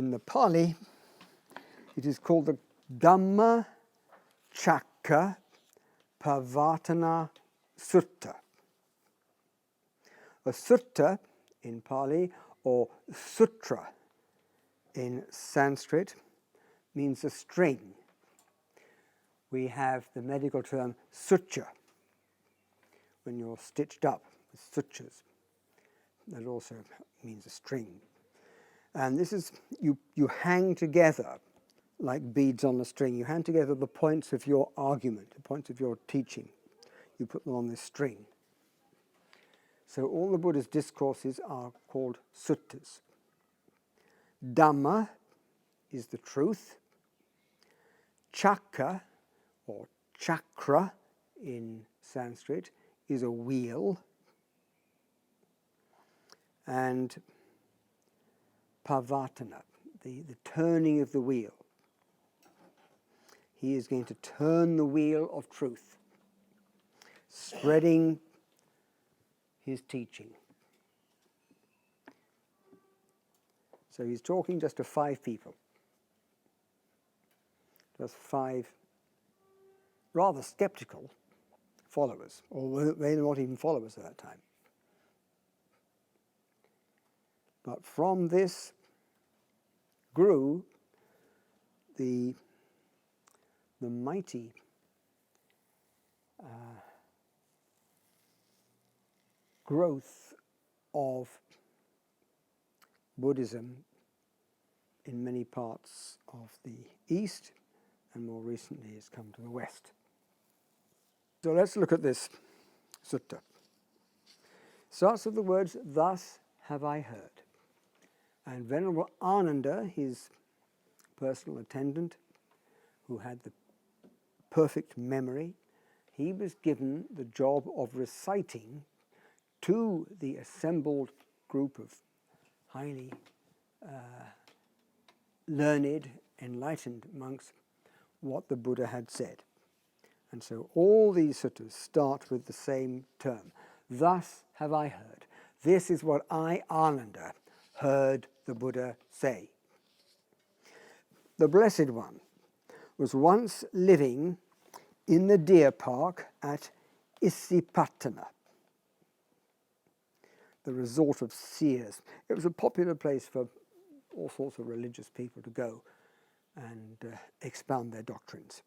In the Pali, it is called the Dhammacakkapavattana Sutta. A sutta in Pali, or sutra in Sanskrit, means a string. We have the medical term suture, when you're stitched up with sutures. That also means a string. And this is, you hang together like beads on a string. You hang together the points of your argument, the points of your teaching. You put them on this string. So all the Buddha's discourses are called suttas. Dhamma is the truth. Chakka, or chakra in Sanskrit, is a wheel. And pavattana, the turning of the wheel. He is going to turn the wheel of truth, spreading his teaching. So he's talking just to 5 people. Just 5 rather skeptical followers, or they were not even followers at that time. But from this grew the mighty growth of Buddhism in many parts of the East, and more recently has come to the West. So let's look at this sutta. Starts with the words, "Thus have I heard." And Venerable Ananda, his personal attendant, who had the perfect memory, he was given the job of reciting to the assembled group of highly learned, enlightened monks what the Buddha had said. And so all these suttas start with the same term. Thus have I heard. This is what I, Ananda, heard the Buddha say. The Blessed One was once living in the deer park at Isipatana, the resort of seers. It was a popular place for all sorts of religious people to go and expound their doctrines.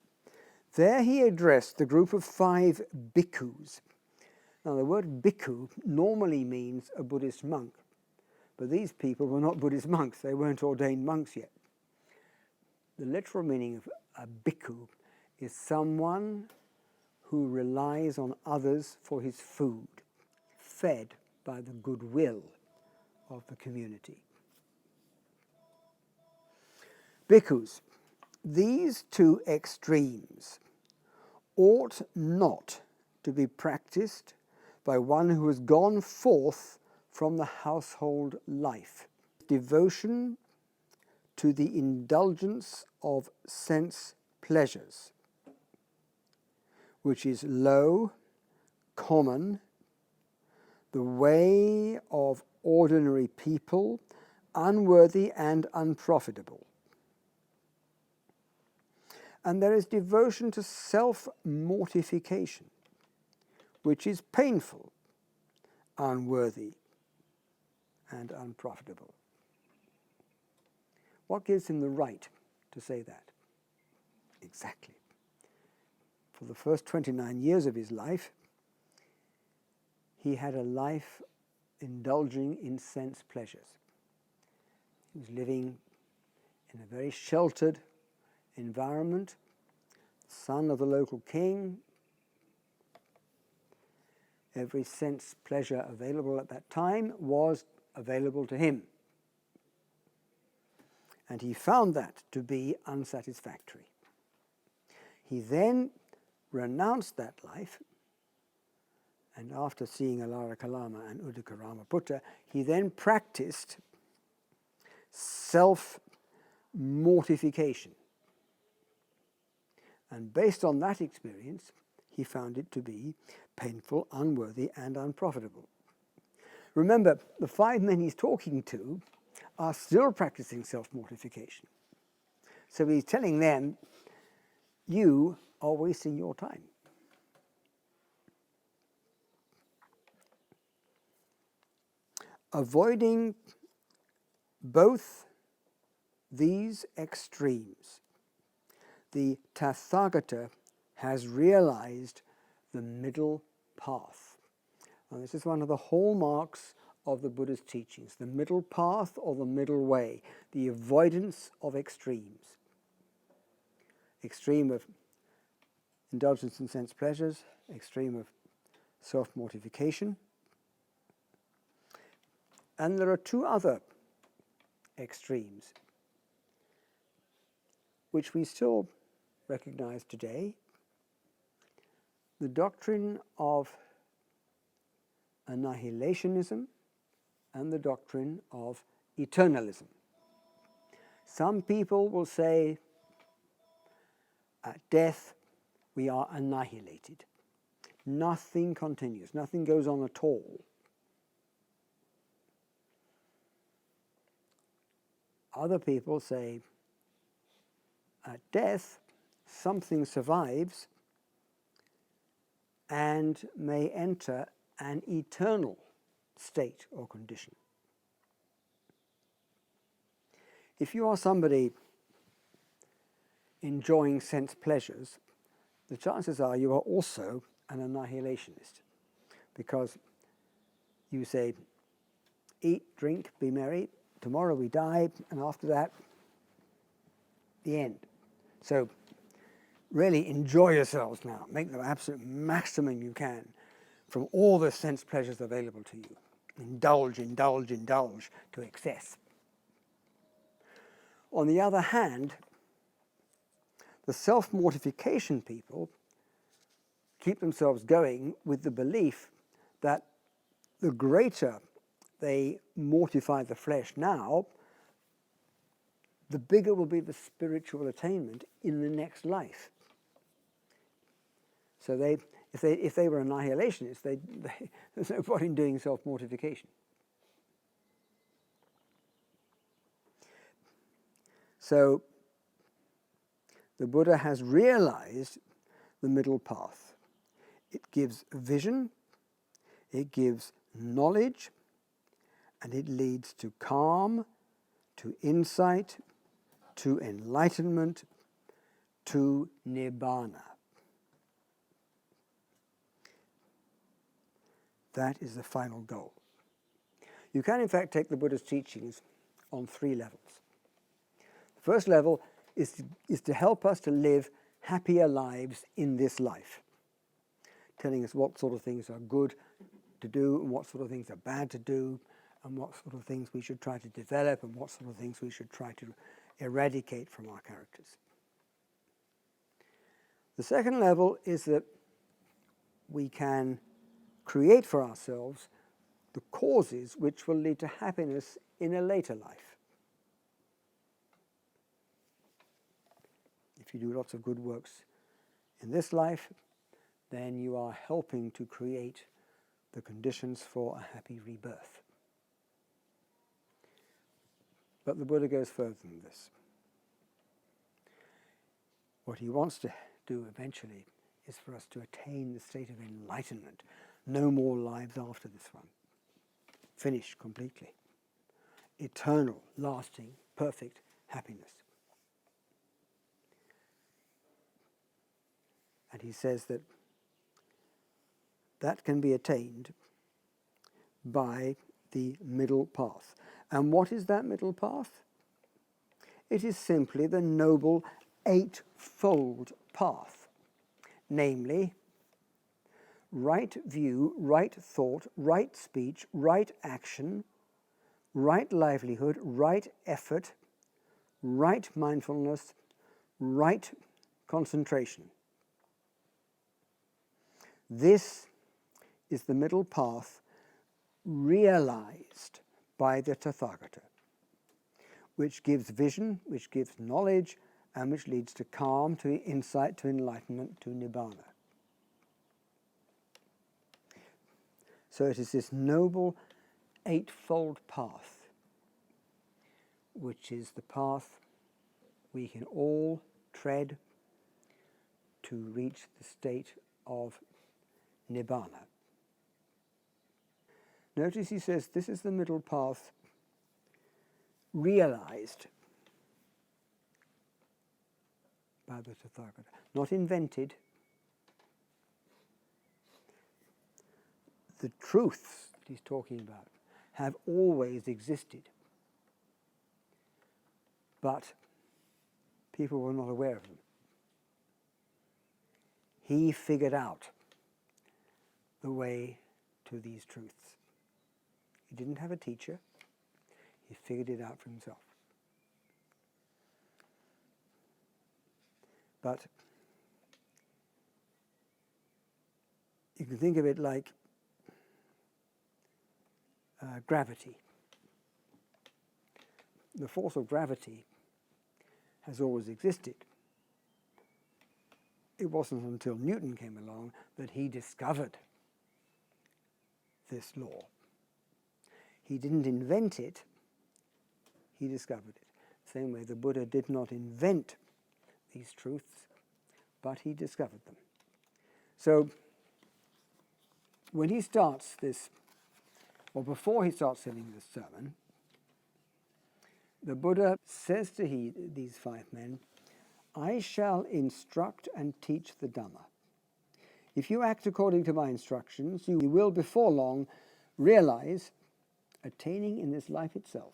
There he addressed the group of 5 bhikkhus. Now the word bhikkhu normally means a Buddhist monk, but these people were not Buddhist monks. They weren't ordained monks yet. The literal meaning of a bhikkhu is someone who relies on others for his food, fed by the goodwill of the community. Bhikkhus, these 2 extremes ought not to be practiced by one who has gone forth from the household life. Devotion to the indulgence of sense pleasures, which is low, common, the way of ordinary people, unworthy and unprofitable. And there is devotion to self-mortification, which is painful, unworthy, and unprofitable. What gives him the right to say that? Exactly. For the first 29 years of his life, he had a life indulging in sense pleasures. He was living in a very sheltered environment, son of the local king. Every sense pleasure available at that time was available to him. And he found that to be unsatisfactory. He then renounced that life, and after seeing Alara Kalama and Udakarama, he then practiced self-mortification. And based on that experience, he found it to be painful, unworthy, and unprofitable. Remember, the 5 men he's talking to are still practicing self-mortification. So he's telling them, you are wasting your time. Avoiding both these extremes, the Tathagata has realized the middle path. And this is one of the hallmarks of the Buddha's teachings, the middle path or the middle way, the avoidance of extremes. Extreme of indulgence in sense pleasures, extreme of self-mortification. And there are two other extremes which we still recognize today. The doctrine of annihilationism and the doctrine of eternalism. Some people will say, at death, we are annihilated. Nothing continues, nothing goes on at all. Other people say, at death, something survives and may enter an eternal state or condition. If you are somebody enjoying sense pleasures, the chances are you are also an annihilationist, because you say, eat, drink, be merry, tomorrow we die, and after that, the end. So really enjoy yourselves now. Make the absolute maximum you can from all the sense pleasures available to you. Indulge, indulge, indulge to excess. On the other hand, the self-mortification people keep themselves going with the belief that the greater they mortify the flesh now, the bigger will be the spiritual attainment in the next life. So if they were annihilationists, there's no point in doing self-mortification. So the Buddha has realized the middle path. It gives vision, it gives knowledge, and it leads to calm, to insight, to enlightenment, to nibbana. That is the final goal. You can, in fact, take the Buddha's teachings on three levels. The first level is to help us to live happier lives in this life, telling us what sort of things are good to do and what sort of things are bad to do, and what sort of things we should try to develop and what sort of things we should try to eradicate from our characters. The second level is that we can create for ourselves the causes which will lead to happiness in a later life. If you do lots of good works in this life, then you are helping to create the conditions for a happy rebirth. But the Buddha goes further than this. What he wants to do eventually is for us to attain the state of enlightenment. No more lives after this one. Finished completely. Eternal, lasting, perfect happiness. And he says that that can be attained by the middle path. And what is that middle path? It is simply the noble eightfold path, namely, right view, right thought, right speech, right action, right livelihood, right effort, right mindfulness, right concentration. This is the middle path realized by the Tathagata, which gives vision, which gives knowledge, and which leads to calm, to insight, to enlightenment, to nibbana. So it is this noble eightfold path which is the path we can all tread to reach the state of nibbana. Notice he says this is the middle path realized by the Tathagata, not invented. The truths that he's talking about have always existed, but people were not aware of them. He figured out the way to these truths. He didn't have a teacher. He figured it out for himself. But you can think of it like gravity. The force of gravity has always existed. It wasn't until Newton came along that he discovered this law. He didn't invent it, he discovered it. Same way the Buddha did not invent these truths, but he discovered them. So when he starts this, or before he starts telling this sermon, the Buddha says to these 5 men, I shall instruct and teach the Dhamma. If you act according to my instructions, you will before long realize, attaining in this life itself,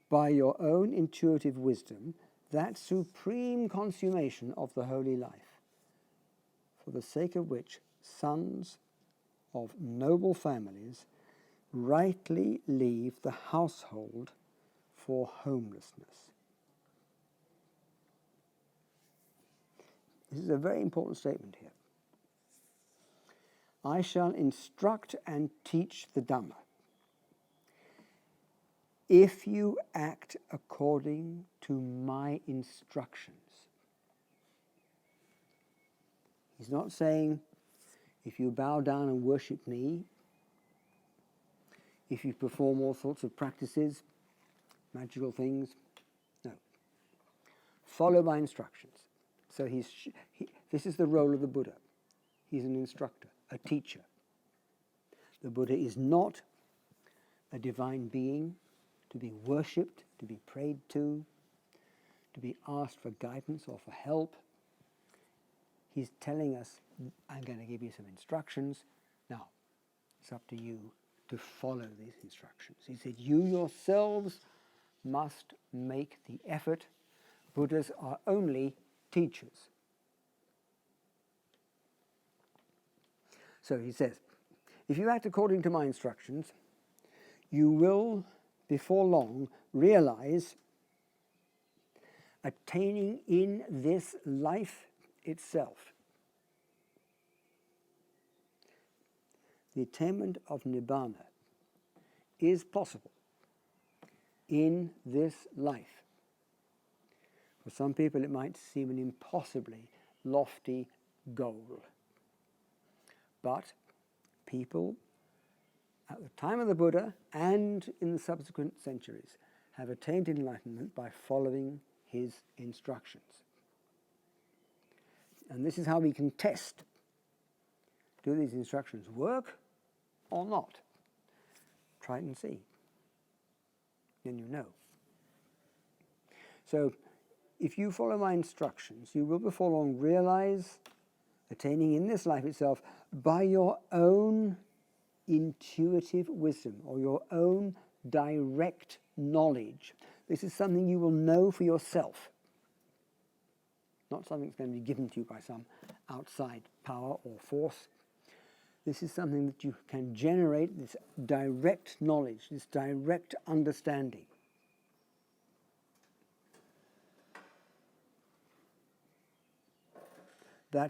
by your own intuitive wisdom, that supreme consummation of the holy life, for the sake of which sons of noble families rightly leave the household for homelessness. This is a very important statement here. I shall instruct and teach the Dhamma. If you act according to my instructions. He's not saying, if you bow down and worship me, if you perform all sorts of practices, magical things. No. Follow my instructions. So this is the role of the Buddha. He's an instructor, a teacher. The Buddha is not a divine being to be worshipped, to be prayed to be asked for guidance or for help. He's telling us, I'm going to give you some instructions. Now, it's up to you to follow these instructions. He said, you yourselves must make the effort. Buddhas are only teachers. So he says, if you act according to my instructions, you will, before long, realize, attaining in this life itself, the attainment of Nibbana is possible in this life. For some people it might seem an impossibly lofty goal. But people at the time of the Buddha and in the subsequent centuries have attained enlightenment by following his instructions. And this is how we can test. Do these instructions work or not? Try it and see. Then you know. So, if you follow my instructions, you will before long realize, attaining in this life itself, by your own intuitive wisdom or your own direct knowledge. This is something you will know for yourself. Not something that's going to be given to you by some outside power or force. This is something that you can generate, this direct knowledge, this direct understanding.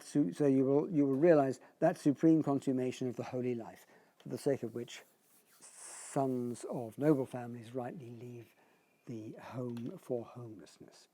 So you will realize that supreme consummation of the holy life, for the sake of which sons of noble families rightly leave the home for homelessness.